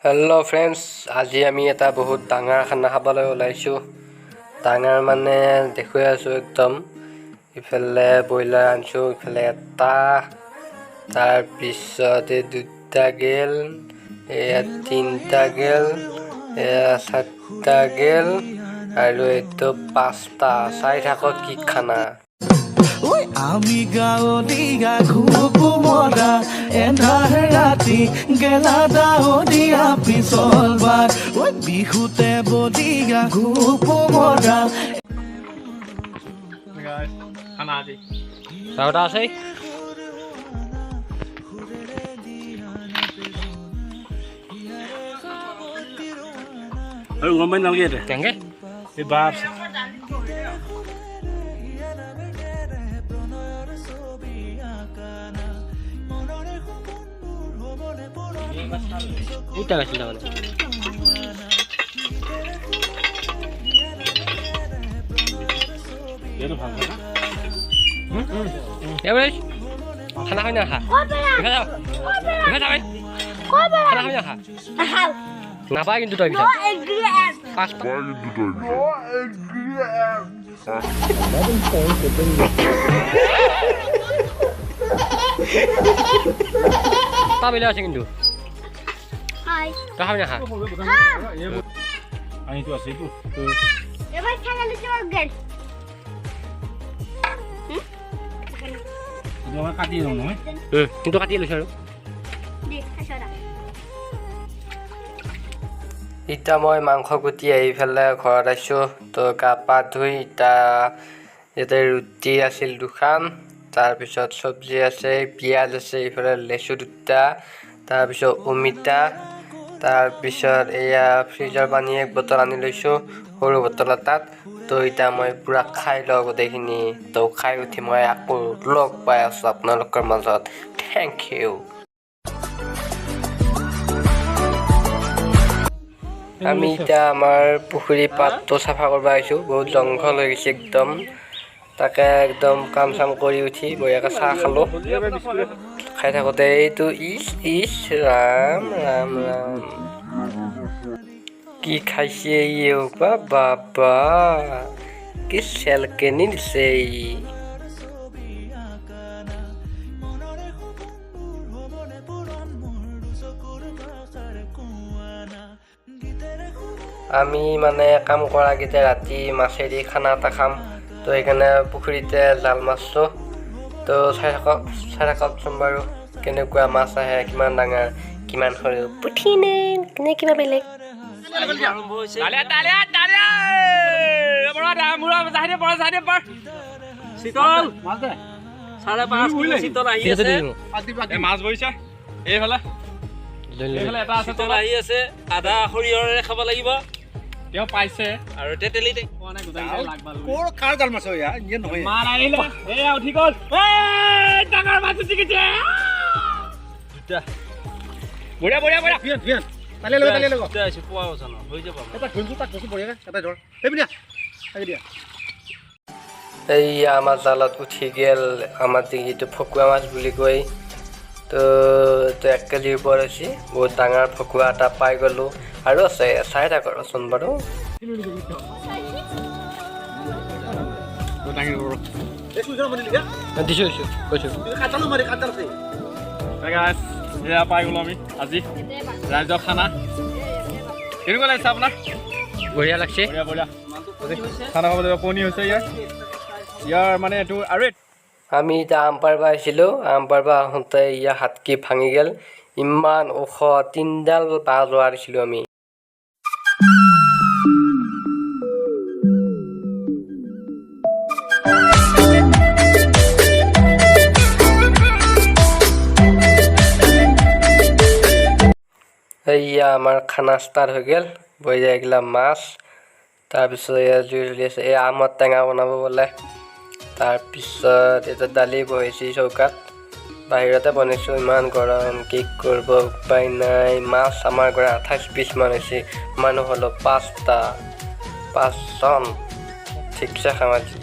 Hello friends, आज आम एटा बहुत डांगर खाना खाबले ओलाइছো। डांगर माने देखुई आছো एकदम। इफाले ब्रयलार आनছো, इफाले एटा, तार पिछते दुटा गेल, एया तीनटा गेल, एया सातटा गेल आरो एतो पाँचटा। চাই থাকো কি খানা। আমি গাঁৱলীয়া ঘূপ মৰা এন্ধাৰ ৰাতি গেলা দাৱদীয়া পিছল বাৰ বিহুতে বলীয়া ঘূপ মৰা খানা আজি চাওটা আছে আৰু গম পাই নালাগে এটা কেংগে এই বাপ উঠা গেছিল মানে এইটো ভাল না এবারে খানা খাই না খা দেখা যাও খানা খাই না খা নাপায় কিন্তু তই পিছত পাঁচটা পাবিলে আছে কিন্তু তই খাবি না খা আনিটো আছে এইটো এবার খানা দিতে গেল এইটো আমাৰ কাটি লওঁ নহয় কিন্তু কাটি লৈছো আৰু দি খাছৰা ইটা মই মাংস কুটি আহি পেলাই ঘৰত আইছো। তো গা পা ধুই ইটা ইয়াতে ৰুটি আছিল দুখান, তাৰপিছত চব্জি আছে, পিঁয়াজ আছে, ইফালে লেচু দুটা, তাৰপিছত অমিতা, তাৰপিছত এয়া ফ্ৰিজৰ পানী এক বটল আনি লৈছোঁ সৰু বটল এটাত। তো এতিয়া মই পূৰা খাই লওঁ গোটেইখিনি। তো খাই উঠি মই আকৌ লগ পাই আছোঁ আপোনালোকৰ মাজত। Thank you. আমি এতিয়া আমাৰ পুখুৰী পাতটো চাফা কৰিব আহিছোঁ। বহুত জংঘল হৈ গৈছে একদম। তাকে একদম কাম চাম কৰি উঠি বঢ়িয়াকৈ চাহ খালোঁ। খাই থাকোঁতে এইটো ইচ ৰাম ৰাম ৰাম কি খাইছে ইউপা বাবা, কি চেলকেনি দিছে ই। আমি মানে কাম কৰাকেইটা ৰাতি মাছেদি খানা এটা খাম। তো সেইকাৰণে পুখুৰীতে জাল মাছছোঁ। তো চাই থাককচোন বাৰু কেনেকুৱা মাছ আহে, কিমান ডাঙৰ, কিমান সৰু, পুঠি নে কিবা বেলেগ। মাছ বহিছে এইফালে এটা আছে তল আহি আছে। আধা সৰিয়হৰে খাব লাগিব। তেওঁ পাইছে আৰু তেতেলি ক'ৰ কাৰ জাল মাছ হয় ইয়ে নহয় মাৰ আহিলে এয়া উঠি গ'ল ডাঙৰ মাছ উঠি গৈছে দুটা বঢ়িয়া বঢ়িয়া বঢ়িয়া ভিয়ান ভিয়ান তালে লগ দুটা আছে পোৱা আছে ন হৈ যাব এটা ধুনটো তাক কচু বঢ়িয়া এটা ধৰ এই বিয়া আগে দিয়া। এই আমাৰ জালত উঠি গেল আমাৰ ডিঙিটো ফকুৱা মাছ বুলি কয়। তো 1 কেজিৰ ওপৰত হৈছে। বহুত ডাঙৰ ফকুৱা এটা পাই গ'লোঁ আৰু আছে। চাই থাকচোন বাৰু। দিছোঁ কৈছোঁ পাই গ'লো আমি আজি ৰাইজৰ খানা। কেনেকুৱা লাগিছে আপোনাৰ? বঢ়িয়া লাগছে। বঢ়িয়া বঢ়িয়া খানা খাব লাগিব। কণী হৈছে ইয়াৰ মানে এইটো আৰু আমি এতিয়া আম পাৰব আহিছিলোঁ। আম পাৰব আহোঁতে ইয়াৰ হাতকি ভাঙি গ'ল। ইমান ওখ 3ডাল বাঁহ যোৱা দিছিলোঁ আমি। এয়া আমাৰ খানা ষ্টাৰ্ট হৈ গ'ল। বঢ়িয়া এগিলা মাছ, তাৰপিছত এয়া জুই জ্বলি আছে। এই আমৰ টেঙা বনাব বোলে। তাৰপিছত এটা দালি বহিছে চৌকাত। বাহিৰতে বনাইছোঁ, ইমান গৰম কি কৰিব উপায় নাই। মাছ আমাৰ ঘৰত 28 পিচ মান হৈছে। মানুহ হ'লো 5জন। ঠিকছে খাম আজি।